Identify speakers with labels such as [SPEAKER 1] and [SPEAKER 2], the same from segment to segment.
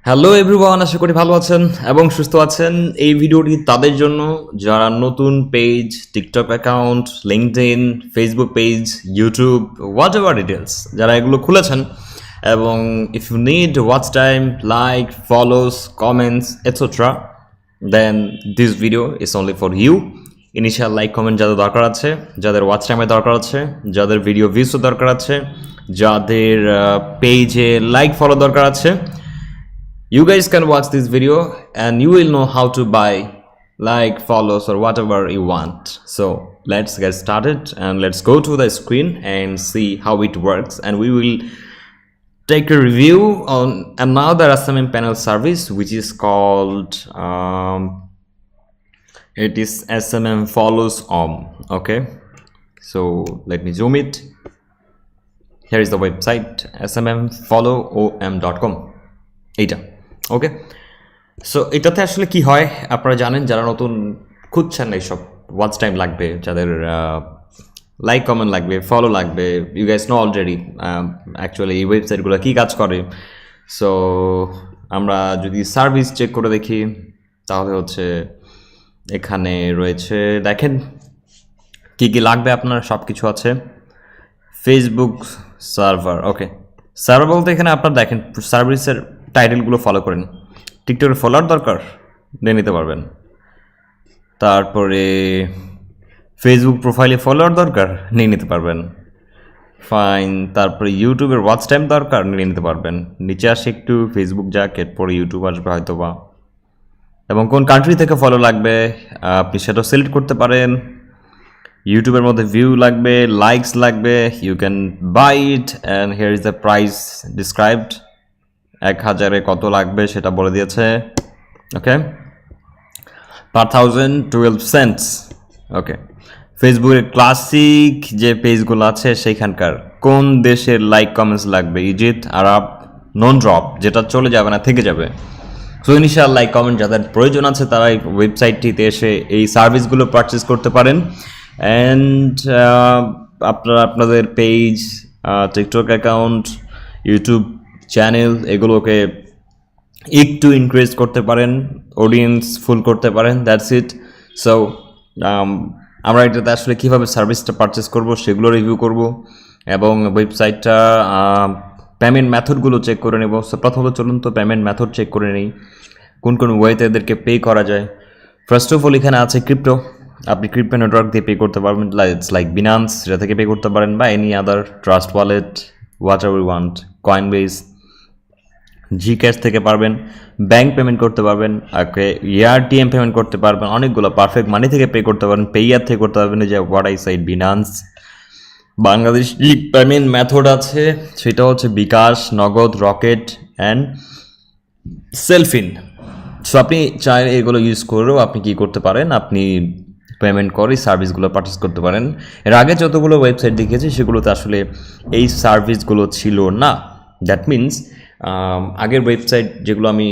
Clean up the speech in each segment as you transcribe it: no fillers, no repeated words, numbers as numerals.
[SPEAKER 1] Hello everyone, আশা করি ভালো আছেন এবং সুস্থ আছেন। এই ভিডিওটি তাদের জন্য যারা নতুন page, TikTok account, LinkedIn, Facebook page, YouTube, whatever details যারা এগুলো খুলেছেন এবং if you need watch time, like, follows, comments etcetera, then this video is only for you. Initial like comment যাদের দরকার আছে, যাদের ওয়াচ টাইমের দরকার আছে, যাদের ভিডিও ভিউসও দরকার আছে, যাদের পেজে লাইক ফলো দরকার আছে, you guys can watch this video and you will know how to buy like follows or whatever you want. So let's get started and let's go to the screen and see how it works, and we will take a review on another SMM panel service which is called it is SMM follows okay, so let me zoom it. Here is the website smmfollowom.com. এইটা ওকে। So এটাতে আসলে কি হয় আপনারা জানেন, যারা নতুন খুঁজছেন এইসব ওয়াচ টাইম লাগবে, যাদের লাইক কমেন্ট লাগবে, ফলো লাগবে, you guys know already actually এই ওয়েবসাইটগুলো কী কাজ করে। সো আমরা যদি সার্ভিস চেক করে দেখি তাহলে হচ্ছে এখানে রয়েছে, দেখেন কী কী লাগবে আপনার, সব কিছু আছে। ফেসবুক সার্ভার, ওকে সার্ভার বলতে এখানে আপনার দেখেন সার্ভিসের টাইটেলগুলো ফলো করেন। টিকটকের ফলোয়ার দরকার নিয়ে নিতে পারবেন, তারপরে ফেসবুক প্রোফাইলে ফলোয়ার দরকার নিয়ে নিতে পারবেন, ফাইন। তারপরে ইউটিউবের ওয়াচ টাইম দরকার নিয়ে নিতে পারবেন। নিচে আসে একটু ফেসবুক যাক, এরপরে ইউটিউব আসবে হয়তো বা, এবং কোন কান্ট্রি থেকে ফলো লাগবে আপনি সেটাও সিলেক্ট করতে পারেন। ইউটিউবের মধ্যে ভিউ লাগবে, লাইকস লাগবে, you can buy it and here is the price described. 1000-এ কত লাগবে সেটা বলে দিয়েছে, ওকে, পার 1000 12 সেন্টস, ওকে। ফেসবুকের ক্লাসিক যে পেজগুলো আছে সেইখানকার কোন দেশের লাইক কমেন্টস লাগবে, ইজিপ্ট, আরব, নন ড্রপ, যেটা চলে যাবে না থেকে যাবে। সো ইনিশিয়াল লাইক কমেন্ট যাদের প্রয়োজন আছে তারা এই ওয়েবসাইটটিতে এসে এই সার্ভিসগুলো পারচেস করতে পারেন। অ্যান্ড আপনারা আপনাদের page, TikTok account, YouTube channel এগুলোকে একটু ইনক্রিজ করতে পারেন, অডিয়েন্স ফুল করতে পারেন, দ্যাটস ইট। সো আমরা এটাতে আসলে কীভাবে সার্ভিসটা পারচেস করব সেগুলো রিভিউ করব এবং ওয়েবসাইটটা পেমেন্ট মেথডগুলো চেক করে নেব। সো প্রথমত চলুন তো পেমেন্ট মেথড চেক করে নিই, কোন কোন ওয়েতে এদেরকে পে করা যায়। ফার্স্ট অফ অল এখানে আছে ক্রিপ্টো, আপনি ক্রিপ্টো নেটওয়ার্ক দিয়ে পে করতে পারবেন, ইটস লাইক বিনান্স, সেটা থেকে পে করতে পারেন, বা any other trust wallet, whatever you want, Coinbase, GCash থেকে পারবেন, ব্যাঙ্ক পেমেন্ট করতে পারবেন, ওকে, এআরটিএম পেমেন্ট করতে পারবেন, অনেকগুলো পারফেক্ট মানি থেকে পে করতে পারবেন, পেইয়ার থেকে করতে পারবেন, যে what I side Binance. Bangladeshi payment method আছে, সেটা হচ্ছে বিকাশ, নগদ, রকেট অ্যান্ড সেলফিন। সো আপনি চাইলে এগুলো ইউজ করেও আপনি কী করতে পারেন, আপনি পেমেন্ট করে সার্ভিসগুলো পারচেস করতে পারেন। এর আগে যতগুলো ওয়েবসাইট দেখেছি সেগুলোতে আসলে এই সার্ভিসগুলো ছিল না। দ্যাট মিনস আগের ওয়েবসাইট যেগুলো আমি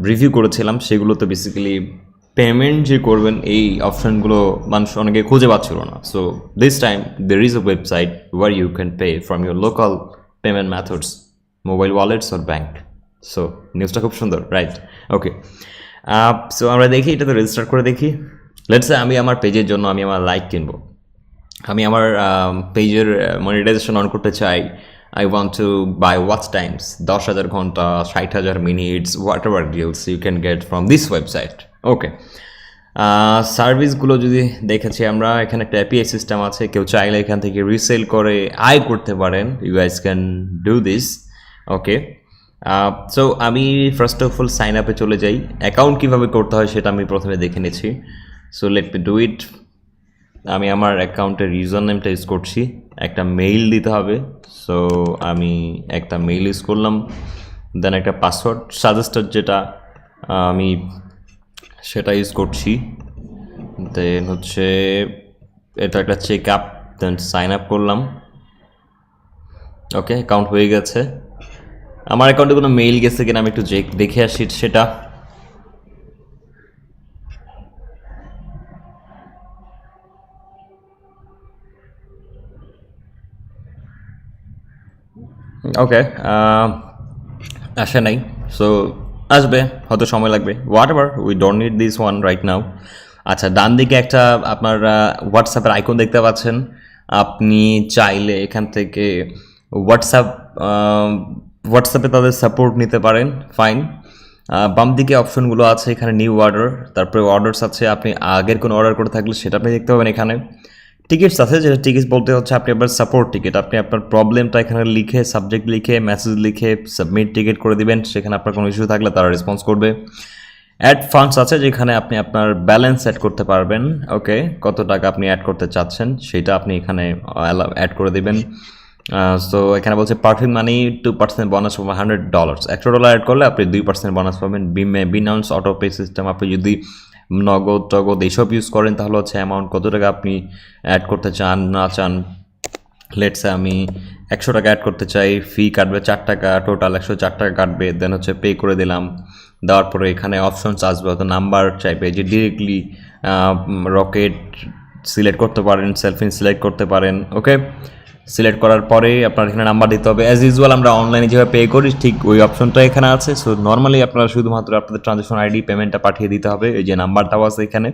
[SPEAKER 1] রিভিউ করেছিলাম সেগুলোতে বেসিক্যালি পেমেন্ট যে করবেন এই অপশানগুলো মানুষ অনেকে খুঁজে পাচ্ছিল না। So this time there is a website where you can pay from your local payment methods, mobile wallets or bank. So নিউজটা খুব সুন্দর, রাইট? ওকে, সো আমরা দেখি এটাতে রেজিস্টার করে দেখি। লেটস সে আমি আমার পেজের জন্য আমি আমার লাইক কিনবো, আমি আমার পেজের মনিটাইজেশন অন করতে চাই। I want to buy watch times, 10,000 ঘন্টা, 60,000 minutes, whatever deals you can get from this website. Okay, সার্ভিসগুলো যদি দেখেছি আমরা, এখানে একটা এপিআই সিস্টেম আছে, কেউ চাইলে এখান থেকে রিসেল করে আয় করতে পারেন, you guys can do this. Okay, so আমি ফার্স্ট অফ অল সাইন আপে চলে যাই। অ্যাকাউন্ট কীভাবে করতে হয় সেটা আমি প্রথমে দেখে নিচ্ছি। So let me do it. আমি আমার অ্যাকাউন্টের ইউজার নেমটা ইউজ করছি, একটা মেইল দিতে হবে। সো আমি একটা মেইল ইউজ করলাম, দেন একটা পাসওয়ার্ড সাজেস্টেড যেটা আমি সেটা ইউজ করছি, দেন হচ্ছে এটা একটা চেক আপ, দেন সাইন আপ করলাম। ওকে, অ্যাকাউন্ট হয়ে গেছে। আমার অ্যাকাউন্টে কোনো মেইল গেছে কিনা আমি একটু দেখে আসি সেটা। ওকে, আসে নাই। সো আসবে, হয়তো সময় লাগবে, what ever, we don't need this one right now. আচ্ছা, ডান দিকে একটা আপনার হোয়াটসঅ্যাপের আইকন দেখতে পাচ্ছেন। আপনি চাইলে এখান থেকে হোয়াটসঅ্যাপ হোয়াটসঅ্যাপে তাদের সাপোর্ট নিতে পারেন, ফাইন। বাম দিকে অপশনগুলো আছে, এখানে নিউ অর্ডার, তারপরে অর্ডারস আছে, আপনি আগের কোনো অর্ডার করে থাকলে সেটা আপনি দেখতে পাবেন। এখানে টিকিটস আছে, যেটা টিকিটস বলতে হচ্ছে আপনি আপনার সাপোর্ট টিকিট, আপনি আপনার প্রবলেমটা এখানে লিখে, সাবজেক্ট লিখে, মেসেজ লিখে সাবমিট টিকিট করে দিবেন। সেখানে আপনার কোনো ইস্যু থাকলে তারা রেসপন্স করবে। অ্যাড ফান্ডস আছে, যেখানে আপনি আপনার ব্যালেন্স অ্যাড করতে পারবেন। ওকে, কত টাকা আপনি অ্যাড করতে চাচ্ছেন সেটা আপনি এখানে অ্যাড করে দিবেন। সো এখানে বলছে পারফেক্ট মানি 2% বোনাস পাবেন $100, $100 অ্যাড করলে আপনি 2% বোনাস পাবেন। বিনাউন্স অটো পে সিস্টেম, আপনি যদি নগদ টগদ এইসব ইউজ করেন তাহলে হচ্ছে অ্যামাউন্ট কত টাকা আপনি অ্যাড করতে চান না চান। লেটসে আমি 100 টাকা অ্যাড করতে চাই, ফি কাটবে 4 টাকা, টোটাল 104 টাকা কাটবে, দেন হচ্ছে পে করে দিলাম। দেওয়ার পরে এখানে অপশনস আসবে, হয়তো নাম্বার চাইবে, যে ডিরেক্টলি রকেট সিলেক্ট করতে পারেন, সেলফিন সিলেক্ট করতে পারেন। ওকে, সিলেক্ট করার পরে আপনার এখানে নাম্বার দিতে হবে। অ্যাজ ইউজুয়াল আমরা অনলাইনে যেভাবে পে করি ঠিক ওই অপশনটা এখানে আছে। সো নর্মালি আপনারা শুধুমাত্র আপনাদের ট্রানজ্যাকশন আইডি পেমেন্টটা পাঠিয়ে দিতে হবে, এই যে নাম্বারটাও আছে এখানে,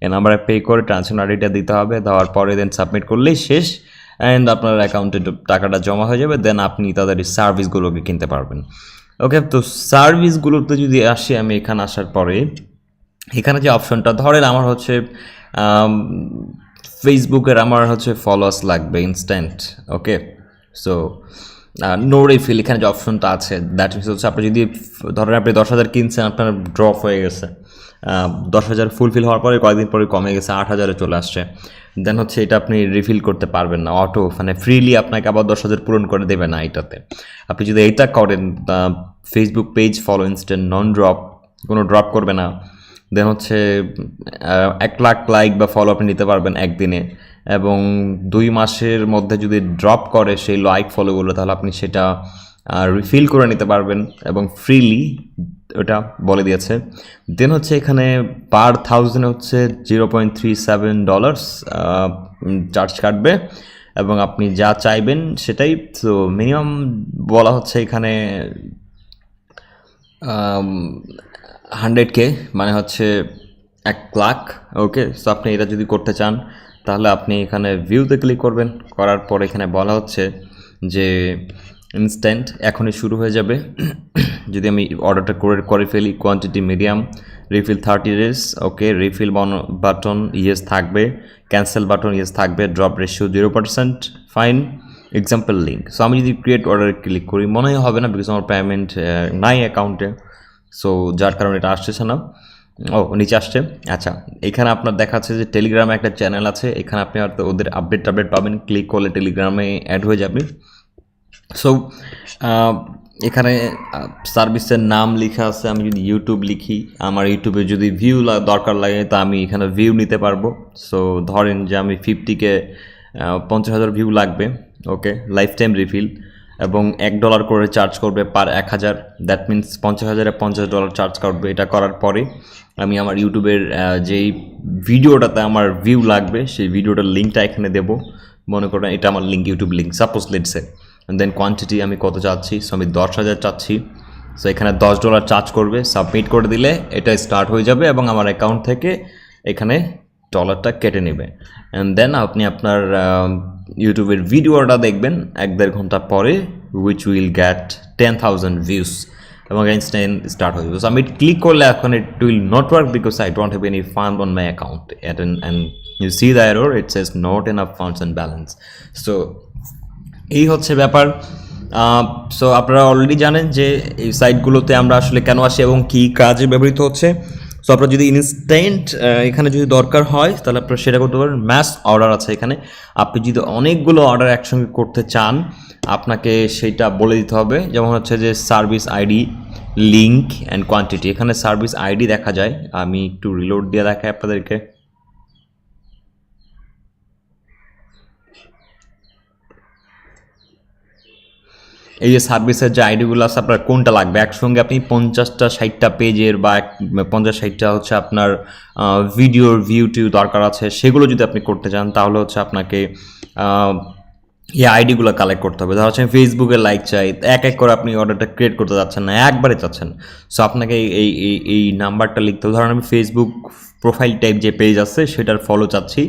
[SPEAKER 1] এই নাম্বারে পে করে ট্রানজ্যাকশন আইডিটা দিতে হবে। দেওয়ার পরে দেন সাবমিট করলেই শেষ, অ্যান্ড আপনার অ্যাকাউন্টে টাকাটা জমা হয়ে যাবে। দেন আপনি তাদের এই সার্ভিসগুলোকে কিনতে পারবেন। ওকে, তো সার্ভিসগুলোতে যদি আসি, আমি এখানে আসার পরে এখানে যে অপশনটা, ধরেন আমার হচ্ছে ফেসবুকের আমার হচ্ছে ফলোয়ার্স লাগবে ইনস্ট্যান্ট। ওকে, সো নো রিফিল এখানে যে অপশনটা আছে, দ্যাট মিনস হচ্ছে আপনি যদি ধরেন আপনি 10,000 কিনছেন, আপনার ড্রপ হয়ে গেছে, 10,000 ফুলফিল হওয়ার পরে কয়েকদিন পরে কমে গেছে, 8,000-এ চলে আসছে, দেন হচ্ছে এটা আপনি রিফিল করতে পারবেন না, অটো মানে ফ্রিলি আপনাকে আবার 10,000 পূরণ করে দেবে না এটাতে। আপনি যদি এইটা করেন, ফেসবুক পেজ ফলো ইনস্ট্যান্ট নন ড্রপ, কোনো ড্রপ করবে না। দেন হচ্ছে 1 লাখ লাইক বা ফলো আপনি নিতে পারবেন একদিনে, এবং 2 মাসের মধ্যে যদি ড্রপ করে সেই লাইক ফলোগুলো, তাহলে আপনি সেটা রিফিল করে নিতে পারবেন এবং ফ্রিলি, ওটা বলে দিয়েছে। দেন হচ্ছে এখানে পার 1000 হচ্ছে $0.37 চার্জ কাটবে, এবং আপনি যা চাইবেন সেটাই। তো মিনিমাম বলা হচ্ছে এখানে 100K, মানে হচ্ছে 1 লাখ। ওকে, সো আপনি এটা যদি করতে চান তাহলে আপনি এখানে ভিউতে ক্লিক করবেন, করার পর এখানে বলা হচ্ছে যে ইনস্ট্যান্ট এখনই শুরু হয়ে যাবে। যদি আমি অর্ডারটা করে ফেলি, কোয়ান্টিটি মিডিয়াম, রিফিল 30 days। ওকে, রিফিল বাটন ইয়েস থাকবে, ক্যান্সেল বাটন ইয়েস থাকবে, drop ratio 0%, fine. Example link, so আমি যদি ক্রিয়েট অর্ডারে ক্লিক করি, মনে হবে না, বিকজ আমার পেমেন্ট নাই অ্যাকাউন্টে, সো যার কারণে এটা আসতেছে না। ও নিচে আসছে। আচ্ছা, এখানে আপনার দেখাচ্ছে যে টেলিগ্রামে একটা চ্যানেল আছে, এখানে আপনি হয়তো ওদের আপডেট পাবেন, ক্লিক করলে টেলিগ্রামে অ্যাড হয়ে যাবে। সো এখানে সার্ভিসের নাম লেখা আছে, আমি যদি ইউটিউব লিখি, আমার ইউটিউবে যদি ভিউ দরকার লাগে তা আমি এখানে ভিউ নিতে পারবো। সো ধরেন যে আমি 50K 50,000 ভিউ লাগবে। ওকে, লাইফ টাইম রিফিল, এবং $1 করে চার্জ করবে পার 1000, দ্যাট মিনস 50,000-এ $50 চার্জ করবে। এটা করার পরে আমি আমার ইউটিউবের যেই ভিডিওটাতে আমার ভিউ লাগবে সেই ভিডিওটার লিঙ্কটা এখানে দেবো। মনে করেন এটা আমার link, YouTube link, suppose let's say. Then quantity আমি কত চাচ্ছি, সো আমি 10,000 চাচ্ছি। সো এখানে $10 চার্জ করবে, সাবমিট করে দিলে এটা স্টার্ট হয়ে যাবে এবং আমার অ্যাকাউন্ট থেকে এখানে ডলারটা কেটে নেবে। অ্যান্ড দেন আপনি আপনার ইউটিউবের ভিডিওটা দেখবেন 1-1.5 ঘন্টা পরে, উইচ উইল গেট 10,000 ভিউস, এবং ইনস্ট্যান্ট স্টার্ট হয়ে যাবে। সো আমি ক্লিক করলে এখন it will not work because I don't have any fund on my account, and you see the error, it says not enough funds and balance. So এই হচ্ছে ব্যাপার। So আপনারা already জানেন যে এই সাইটগুলোতে আমরা আসলে কেন আসি এবং কী কাজে ব্যবহৃত হচ্ছে। সো আপনার যদি ইনস্ট্যান্ট এখানে যদি দরকার হয় তাহলে আপনারা সেটা করতে পারেন। ম্যাস অর্ডার আছে এখানে, আপনি যদি অনেকগুলো অর্ডার একসঙ্গে করতে চান আপনাকে সেইটা বলে দিতে হবে। যেমন হচ্ছে যে service ID, link and quantity. এখানে সার্ভিস আইডি দেখা যায়, আমি একটু রিলোড দিয়ে দেখাই আপনাদেরকে। এই যে সার্ভিসের যে আইডিগুলো আছে আপনার কোনটা লাগবে, একসঙ্গে আপনি 50টা 60টা পেজের বা 50-60টা হচ্ছে আপনার ভিডিওর ভিউ টিউ দরকার আছে, সেগুলো যদি আপনি করতে চান তাহলে হচ্ছে আপনাকে এই আইডিগুলো কালেক্ট করতে হবে। ধর হচ্ছে ফেসবুকে লাইক চাই, এক এক করে আপনি অর্ডারটা ক্রিয়েট করতে যাচ্ছেন না, একবারে চাচ্ছেন। সো আপনাকে এই নাম্বারটা লিখতে হবে। ধরেন আমি ফেসবুক প্রোফাইল টাইপ যে পেজ আছে সেটার ফলো চাচ্ছি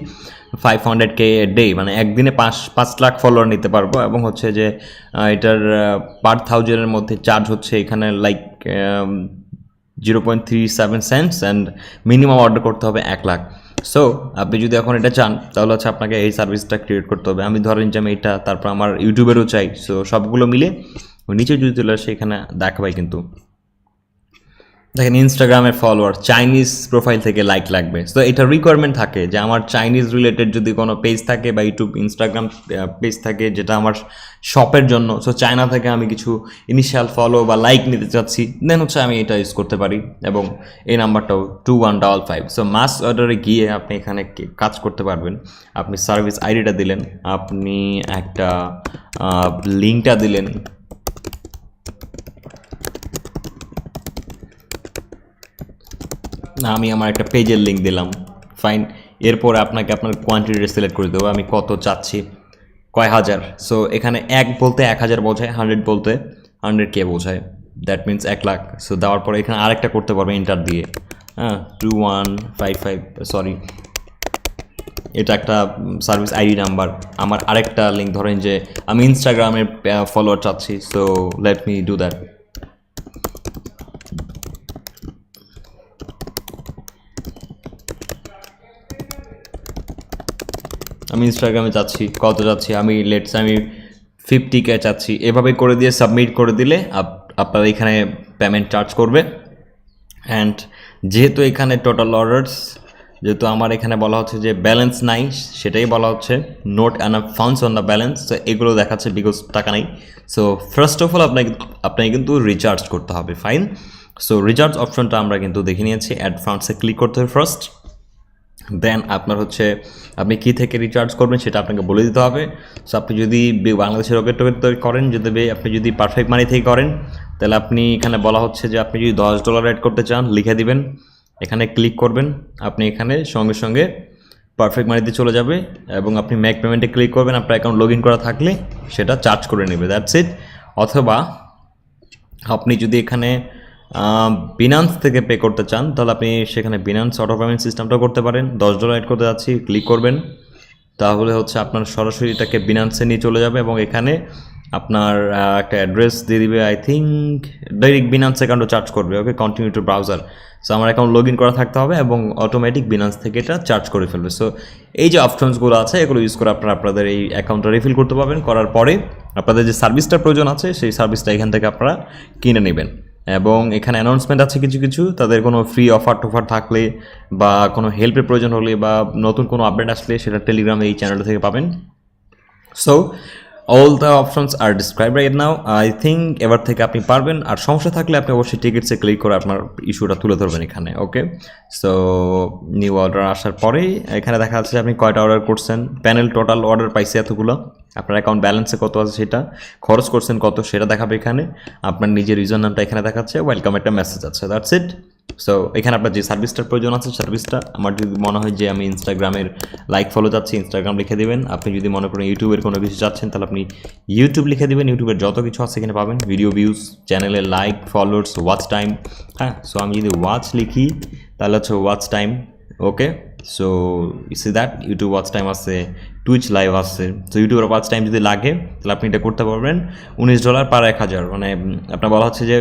[SPEAKER 1] 500K ডে, মানে একদিনে 5 লাখ ফলোয়ার নিতে পারবো, এবং হচ্ছে যে এটার পার থাউজেন্ডের মধ্যে চার্জ হচ্ছে এখানে like 0.37 cents, and minimum order করতে হবে 1 লাখ। সো আপনি যদি এখন এটা চান তাহলে হচ্ছে আপনাকে এই সার্ভিসটা ক্রিয়েট করতে হবে। আমি ধরেন যে আমি এটা, তারপর আমার ইউটিউবেরও চাই। সো সবগুলো মিলে নিচে যদি চলে আসে এখানে দেখাবাই। কিন্তু দেখেন ইনস্টাগ্রামের ফলোয়ার, চাইনিজ প্রোফাইল থেকে লাইক লাগবে। সো এটা রিকোয়ারমেন্ট থাকে যে আমার চাইনিজ রিলেটেড যদি কোনো পেজ থাকে বা ইউটিউব ইনস্টাগ্রাম পেজ থাকে যেটা আমার শপের জন্য, সো চায়না থেকে আমি কিছু ইনিশিয়াল ফলো বা লাইক নিতে চাচ্ছি, দেন হচ্ছে আমি এটা ইউজ করতে পারি। এবং এই নাম্বারটাও 2155। সো মাস অর্ডারে গিয়ে আপনি এখানে কাজ করতে পারবেন। আপনি সার্ভিস আইডিটা দিলেন, আপনি একটা লিঙ্কটা দিলেন, না আমি আমার একটা পেজের লিঙ্ক দিলাম, ফাইন। এরপর আপনাকে আপনার কোয়ান্টিটিটা সিলেক্ট করে দেবো, আমি কত চাচ্ছি, কয় হাজার। সো এখানে 1 বলতে 1000 বোঝায়, 100 বলতে 100K বোঝায়, দ্যাট মিনস 1 লাখ। সো দেওয়ার পরে এখানে আরেকটা করতে পারবে ইন্টার দিয়ে, হ্যাঁ 2155, সরি এটা একটা সার্ভিস আইডি নাম্বার। আমার আরেকটা লিঙ্ক, ধরেন যে আমি ইনস্টাগ্রামের ফলোয়ার চাচ্ছি, so let me do that. আমি ইনস্টাগ্রামে চাচ্ছি, কত চাচ্ছি, আমি লেটস আমি 50K চাচ্ছি। এভাবে করে দিয়ে সাবমিট করে দিলে আপনার এখানে পেমেন্ট চার্জ করবে। অ্যান্ড যেহেতু এখানে টোটাল অর্ডার্স, যেহেতু আমার এখানে বলা হচ্ছে যে ব্যালেন্স নাই, সেটাই বলা হচ্ছে note enough funds on the balance. তো এগুলো দেখাচ্ছে বিকজ টাকা নাই। সো ফার্স্ট অফ অল আপনাকে কিন্তু রিচার্জ করতে হবে, ফাইন। সো রিচার্জ অপশনটা আমরা কিন্তু দেখে নিয়েছি, অ্যাড ফান্ডসে ক্লিক করতে হবে ফার্স্ট। দেন আপনার হচ্ছে আপনি কী থেকে রিচার্জ করবেন সেটা আপনাকে বলে দিতে হবে। সো আপনি যদি বাংলাদেশের রকেট করেন, যদি আপনি যদি পারফেক্ট মানি থেকে করেন, তাহলে আপনি এখানে বলা হচ্ছে যে আপনি যদি $10 অ্যাড করতে চান লিখে দিবেন, এখানে ক্লিক করবেন, আপনি এখানে সঙ্গে সঙ্গে পারফেক্ট মানিতে চলে যাবে, এবং আপনি মেক পেমেন্টে ক্লিক করবেন। আপনার অ্যাকাউন্ট লগ ইন করা থাকলে সেটা চার্জ করে নেবে, দ্যাটস ইট। অথবা আপনি যদি এখানে বিনান্স থেকে পে করতে চান তাহলে আপনি সেখানে বিনান্স অটো পেমেন্ট সিস্টেমটাও করতে পারেন। $10 অ্যাড করতে যাচ্ছি, ক্লিক করবেন, তাহলে হচ্ছে আপনার সরাসরি এটাকে বিনান্সে নিয়ে চলে যাবে, এবং এখানে আপনার একটা অ্যাড্রেস দিয়ে দিবে, আই থিঙ্ক ডাইরেক্ট বিনান্স অ্যাকাউন্টও চার্জ করবে। Okay, continue to browser. So আমার অ্যাকাউন্ট লগ ইন করা থাকতে হবে এবং অটোমেটিক বিনান্স থেকে এটা চার্জ করে ফেলবে। সো এই যে অপশনসগুলো আছে এগুলো ইউজ করে আপনারা আপনাদের এই অ্যাকাউন্টটা রিফিল করতে পারবেন। করার পরে আপনাদের যে সার্ভিসটার প্রয়োজন আছে সেই সার্ভিসটা এখান থেকে আপনারা কিনে নেবেন। এবং এখানে অ্যানাউন্সমেন্ট আছে কিছু কিছু, তাদের কোনো ফ্রি অফার টফার থাকলে বা কোনো হেল্পের প্রয়োজন হলে বা নতুন কোনো আপডেট আসলে সেটা টেলিগ্রামে এই চ্যানেল থেকে পাবেন। So all the options are describe right now. I think এবার থেকে আপনি পারবেন। আর সমস্যা থাকলে আপনি অবশ্যই টিকিটসে ক্লিক করে আপনার ইস্যুটা তুলে ধরবেন এখানে। ওকে, সো নিউ অর্ডার আসার পরে এখানে দেখা যাচ্ছে আপনি কয়টা অর্ডার করছেন, প্যানেল টোটাল অর্ডার পাইছে এতগুলো, আপনার অ্যাকাউন্ট ব্যালেন্সে কত আছে সেটা, খরচ করছেন কত সেটা দেখাবে এখানে, আপনার নিজের ইউজার নামটা এখানে দেখাচ্ছে, ওয়েলকাম একটা মেসেজ আছে, দ্যাটস ইট। সো এখানে আপনার যে সার্ভিসটার প্রয়োজন আছে সার্ভিসটা, আমার যদি মনে হয় যে আমি ইনস্টাগ্রামের লাইক ফলো যাচ্ছি, ইনস্টাগ্রাম লিখে দেবেন। আপনি যদি মনে করেন ইউটিউবের কোনো কিছু যাচ্ছেন তাহলে আপনি ইউটিউব লিখে দেবেন। ইউটিউবের যত কিছু আছে এখানে পাবেন, ভিডিও ভিউজ, চ্যানেলের লাইক, ফলোয়ার্স, ওয়াচ টাইম। হ্যাঁ, সো আমি যদি ওয়াচ লিখি তাহলে হচ্ছে watch time. Okay, so see that YouTube watch time আছে, টুইচ লাইভ আছে। সো ইউটিউবের ওয়াচ টাইম যদি লাগে তাহলে আপনি এটা করতে পারবেন $19 পার 1000। মানে আপনার বলা হচ্ছে যে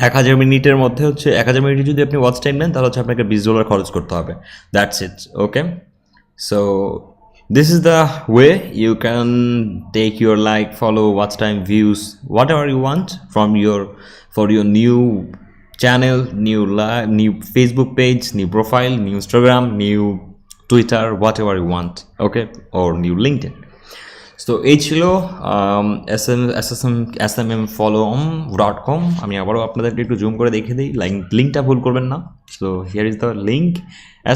[SPEAKER 1] 1000 মিনিটের মধ্যে হচ্ছে 1000 মিনিটে যদি আপনি ওয়াচ টাইম নেন তাহলে হচ্ছে আপনাকে $20 খরচ করতে হবে, that's it. Okay, so this is the way you can take your like, follow, watch time, views, whatever you want from for your new channel, new Facebook page, new profile, new Instagram, new Twitter, whatever you want, okay, or new LinkedIn. So এই ছিল smmfollow.com। আমি আবারও আপনাদেরকে একটু zoom করে দেখে দিই, লিঙ্কটা ভুল করবেন না। So here is the link,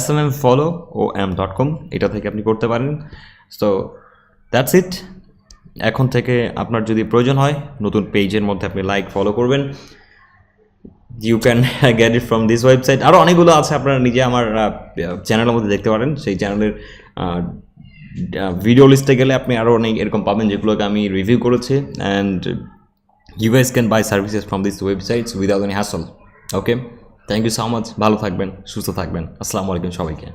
[SPEAKER 1] smmfollow.com, এটা থেকে আপনি করতে পারেন। So that's it. এখন থেকে আপনার যদি প্রয়োজন হয় নতুন পেজের মধ্যে আপনি লাইক ফলো করবেন, you can get it from this website. আরও অনেকগুলো আছে, আপনারা নিজে আমার চ্যানেলের মধ্যে দেখতে পারেন, সেই চ্যানেলের ভিডিও লিস্টে গেলে আপনি আরও অনেক এরকম পাবেন যেগুলোকে আমি রিভিউ করেছি, and you guys can buy services from this websites without any hassle. Okay, thank you so much, ভালো থাকবেন, সুস্থ থাকবেন, আসসালামু আলাইকুম সবাইকে।